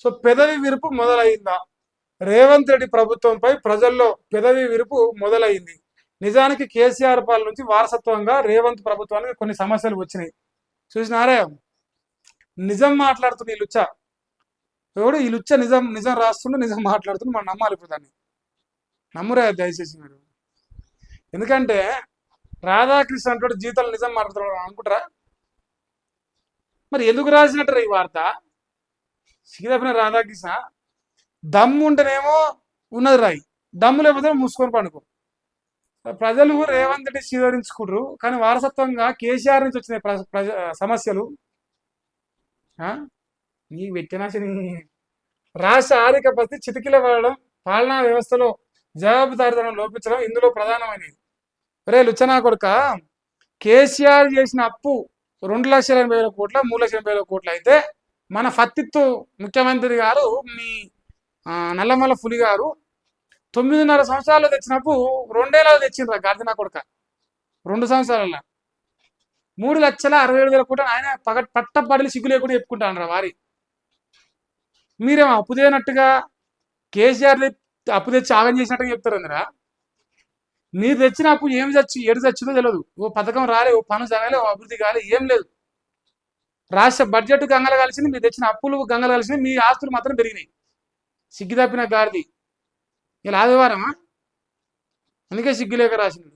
So పెదవి విరుపు మొదలైందా? రేవంత్ రెడ్డి ప్రభుత్వంపై ప్రజల్లో పెదవి విరుపు మొదలైంది. నిజానికి కేసీఆర్ పాలన నుంచి వారసత్వంగా రేవంత్ ప్రభుత్వానికి కొన్ని సమస్యలు వచ్చినాయి. చూసినారే, నిజం మాట్లాడుతున్న ఈ లుచ్చ ఎవడు, ఈ లుచ్చ నిజం నిజం రాస్తుండే, నిజం మాట్లాడుతుండే. మనం నమ్మాలి ఇప్పుడు దాన్ని. నమ్మురే దయచేసి మీరు. ఎందుకంటే రాధాకృష్ణ అంటాడు జీతాలు నిజం మాట్లాడుతున్నాడు అనుకుంటారా? మరి ఎందుకు రాసినట్టు ఈ వార్త? సిగిదపిన రాధాకృష్ణ దమ్ము ఉంటేనేమో ఉన్నది రాయి, దమ్ము లేకపోతే మూసుకొని పండుకో. ప్రజలు రేవంత్ రెడ్డి స్వీకరించుకుంటారు, కానీ వారసత్వంగా కేసీఆర్ నుంచి వచ్చిన సమస్యలు నీ వెట్టినాశని. రాష్ట్ర ఆర్థిక పరిస్థితి చితికిల పడడం, పాలనా వ్యవస్థలో జవాబుదారీతనం లోపించడం ఇందులో ప్రధానమైనది. రే లుచ్చనా కొడుక, కేసీఆర్ చేసిన అప్పు 2,80,000 కోట్ల 3,80,000 కోట్లు అయితే మన ఫత్తిత్తు ముఖ్యమంత్రి గారు మీ నల్లమల్ల పులి గారు 9.5 సంవత్సరాలు తెచ్చినప్పుడు 2 ఏళ్ళు తెచ్చిండ్రు గార్దినా కొడుక. 2 సంవత్సరాల 3,67,000 కోట్లు ఆయన పట్టపడిలు సిగ్గు లేకుండా చెప్పుకుంటాను వారి. మీరేమో అప్పు చేయనట్టుగా కేసీఆర్ అప్పు తెచ్చి ఆగం చేసినట్టుగా చెప్తారు అందరా. మీరు తెచ్చిన అప్పు ఏం ఎడు చచ్చిందో తెలియదు. ఓ పథకం రాలే, ఓ పనులు జరగాలి, ఓ అభివృద్ధి కాలే, ఏం లేదు. రాష్ట్ర బడ్జెట్ గంగలు కలిసింది, మీరు తెచ్చిన అప్పులు గంగలు కలిసింది, మీ ఆస్తులు మాత్రం పెరిగినాయి. సిగ్గు తప్పిన గాడిది. ఇలా ఆదివారమా? అందుకే సిగ్గు లేక రాసింది.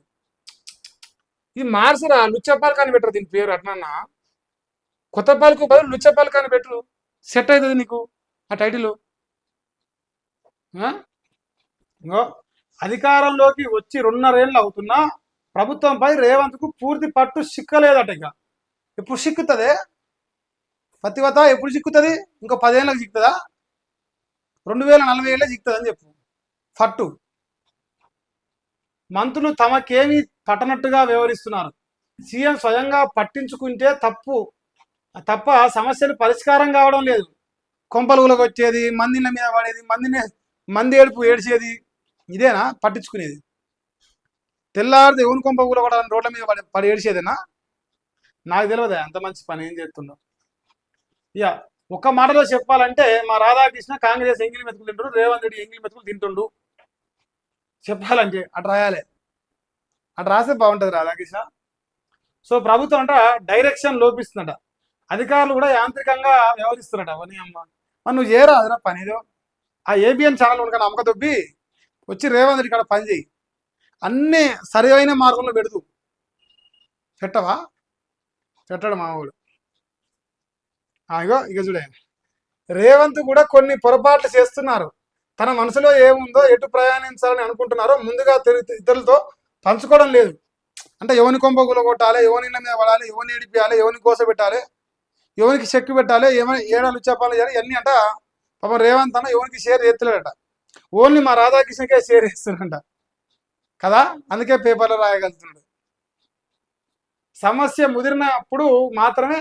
ఇది మార్చరా, లుచ్చపాలక అని పెట్టరు దీని పేరు. అట్లన్నా కొత్త పాలకు బదులు లుచ్చపాలక అని పెట్టరు, సెట్ అవుతుంది నీకు ఆ టైటిల్. అధికారంలోకి వచ్చి 2.5 ఏళ్ళు అవుతున్నా ప్రభుత్వంపై రేవంత్కు పూర్తి పట్టు సిక్కలేదట. ఇక ఎప్పుడు సిక్కుతుంది పత్తివత? ఎప్పుడు సిక్కుతుంది? ఇంకో 10 ఏళ్ళకి సిక్కుతుందా? 2040 ఏళ్ళే సిక్కుతుంది అని చెప్పు పట్టు. మంత్రులు తమకేమీ పట్టనట్టుగా వ్యవహరిస్తున్నారు. సీఎం స్వయంగా పట్టించుకుంటే తప్ప సమస్యలు పరిష్కారం కావడం లేదు. కొంపలుగులకు వచ్చేది, మందిల మీద పడేది, మంది ఏడ్చేది, ఇదేనా పట్టించుకునేది? తెల్లారిది ఎవరి కొంప కూడా కూడా రోడ్ల మీద పడి ఏడ్చేదేనా? నాకు తెలియదా అంత మంచి పని ఏం చేస్తుండో. ఇక ఒక్క మాటలో చెప్పాలంటే మా రాధాకృష్ణ కాంగ్రెస్ ఎంగిలి మెతుకులు తింటాడు, రేవంత్ రెడ్డి ఎంగిలి మెతుకులు తింటుండు. చెప్పాలంటే అటు రాయాలి, అటు రాస్తే బాగుంటుంది రాధాకృష్ణ. సో ప్రభుత్వం అంట డైరెక్షన్ లోపిస్తుందట, అధికారులు కూడా యాంత్రికంగా వ్యవహరిస్తున్నట. అవన్నీ అమ్మ మరి నువ్వు చేయరా అదిరా పని ఏదో. ఆ ఏబిఎన్ ఛానల్ ఉనక నమ్మక దొబ్బి వచ్చి రేవంత్ రెడ్డి కాడ పని చేయి, అన్నీ సరైన మార్గంలో పెడుతూ. పెట్టవా? పెట్టడు మామూలు. ఇక చూడే, రేవంత్ కూడా కొన్ని పొరపాట్లు చేస్తున్నారు. తన మనసులో ఏముందో, ఎటు ప్రయాణించాలని అనుకుంటున్నారో ముందుగా ఇతరులతో పంచుకోవడం లేదు. అంటే ఎవని కొంప గులగొట్టాలి, ఎవరి మీద పడాలి, ఎవరిని ఏడిపియాలి, ఎవరిని కోసపెట్టాలి, ఎవరికి చెక్కు పెట్టాలి, ఏడాలు చెప్పాలి, ఇవన్నీ అంట పాపం రేవంత్ అన్న ఎవరికి షేర్ చేస్తలేడట. ఓన్లీ మా రాధాకృష్ణకే షేర్ చేస్తున్నాడంట కదా, అందుకే పేపర్లో రాయగలుగుతున్నాడు. సమస్య ముదిరినప్పుడు మాత్రమే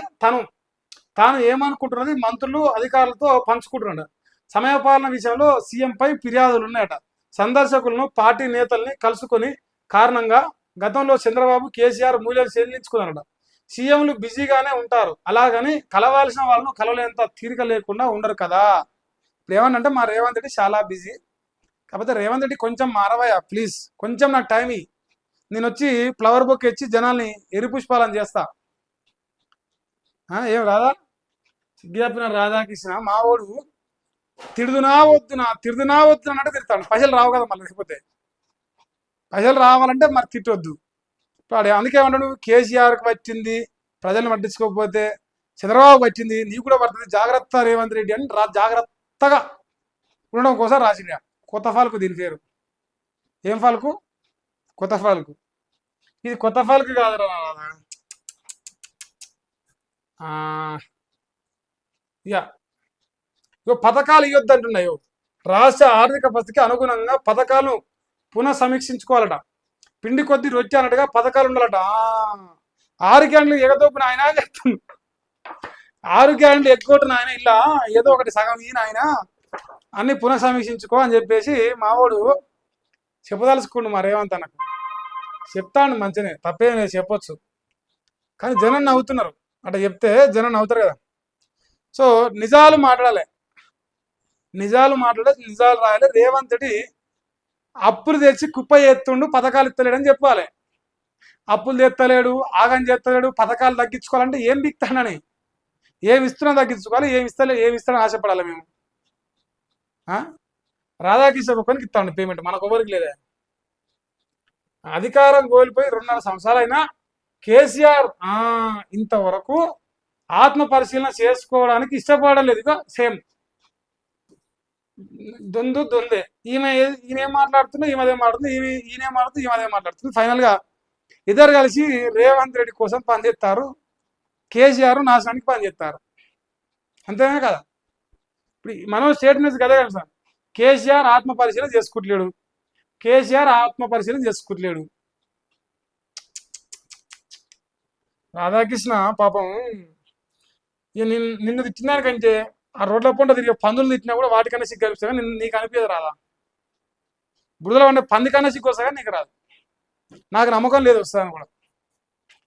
తాను ఏమనుకుంటున్నది మంత్రులు అధికారులతో పంచుకుంటున్నాడు. సమయపాలన విషయంలో సీఎంపై ఫిర్యాదులు ఉన్నాయట. సందర్శకులను పార్టీ నేతల్ని కలుసుకొని కారణంగా గతంలో చంద్రబాబు కేసీఆర్ మూల్యాలు చెల్లించుకున్నారట. సీఎంలు బిజీగానే ఉంటారు, అలాగని కలవాల్సిన వాళ్ళను కలవలేంత తీరిక లేకుండా ఉండరు కదా. ఏమన్నంటే మా రేవంత్ రెడ్డి చాలా బిజీ, కాకపోతే రేవంత్ రెడ్డి కొంచెం మారవయ్యా ప్లీజ్, కొంచెం నాకు టైం ఇయ్యి, నేను వచ్చి ఫ్లవర్ బొక్ ఇచ్చి జనాల్ని ఎరిపుష్పాలని చేస్తా. ఏం రాదా? సిగ్గిన రాధాకృష్ణ మావోడు తిడుదునా వద్దునా అన్నట్టు తిడతాడు. పైసలు రావు కదా మళ్ళీ, లేకపోతే పైసలు రావాలంటే మరి తిట్టొద్దు. ఇప్పుడు అందుకే ఏమంటాడు, కేసీఆర్కి వచ్చింది ప్రజలను పట్టించుకోకపోతే చంద్రబాబు వచ్చింది నీకు కూడా పడుతుంది, జాగ్రత్త రేవంత్ రెడ్డి అని జాగ్రత్తగా ఉండడం కోసం రాసిండ. కొత్త ఫాల్కు దీని పేరు. ఏం ఫాల్కు? కొత్త ఫాల్కు. ఇది కొత్త ఫాల్కు కాదురా. ఇక పథకాలు ఇవ్వద్దు అంటున్నాయో. రాష్ట్ర ఆర్థిక పరిస్థితికి అనుగుణంగా పథకాలను పునఃసమీక్షించుకోవాలట. పిండి కొద్ది రొచ్చి అన్నట్టుగా పథకాలు ఉండాలట. 6 క్యాండ్లు ఎగదోపిన ఆయన చెప్తుంది, 6 క్యాండ్లు ఎగ్గొట్టిన ఆయన ఇలా ఏదో ఒకటి సగం ఈయన ఆయన అన్ని పునఃసమీక్షించుకో అని చెప్పేసి మావాడు చెప్పదలుచుకోండు. మా రేవంత్ అన్నకు చెప్తాను మంచినే, తప్పేం చెప్పొచ్చు, కానీ జనం నవ్వుతున్నారు. అట్లా చెప్తే జనం నవ్వుతారు కదా. సో నిజాలు మాట్లాడాలి. నిజాలు మాట్లాడే నిజాలు రాయాలి. రేవంత్ రెడ్డి అప్పులు తెచ్చి కుప్ప ఎత్తుండు, పథకాలు ఇస్తలేడని చెప్పాలి. అప్పులు తెత్తలేడు, ఆగం చేస్తలేడు, పథకాలు తగ్గించుకోవాలంటే ఏం బిక్తానని, ఏమి ఇస్తున్నా తగ్గించుకోవాలి, ఏమి ఇస్తాడని ఆశపడాలి మేము. రాధాకిషోర్ ఒక్కరికి ఇస్తామండి పేమెంట్, మనకు ఎవరికి లేదా. అధికారం కోల్పోయి 2.5 సంవత్సరాలైనా కేసీఆర్ ఇంతవరకు ఆత్మ పరిశీలన చేసుకోవడానికి ఇష్టపడడం లేదు. ఇక సేమ్ దొందే ఈయనేం మాట్లాడుతున్నా ఈమెదే మాట్లాడుతుంది, ఈయనే మాట్లాడుతుంది ఈమెదే మాట్లాడుతుంది. ఫైనల్ గా ఇద్దరు కలిసి రేవంత్ రెడ్డి కోసం పనిచేస్తారు, కేసీఆర్ నాశనానికి పనిచేస్తారు. అంతేనే కదా. ఇప్పుడు మనం స్టేట్మెంట్స్ కదే కదా సార్, కేసీఆర్ ఆత్మ పరిశీలన చేసుకుంటలేడు, కేసీఆర్ ఆత్మ పరిశీలన చేసుకుంటలేడు. రాధాకృష్ణ పాపం నిన్ను తిట్టినానికంటే ఆ రోడ్ల పంట తిరిగే పందులు తిట్టినా కూడా వాటికన్నా సిగ్గు అనిపిస్తా, నీకు అనిపించదు రాదా. బురదలో ఉండే పంది కన్నా సిగ్గు వస్తా, నీకు రాదు. నాకు నమ్మకం లేదు వస్తాను కూడా.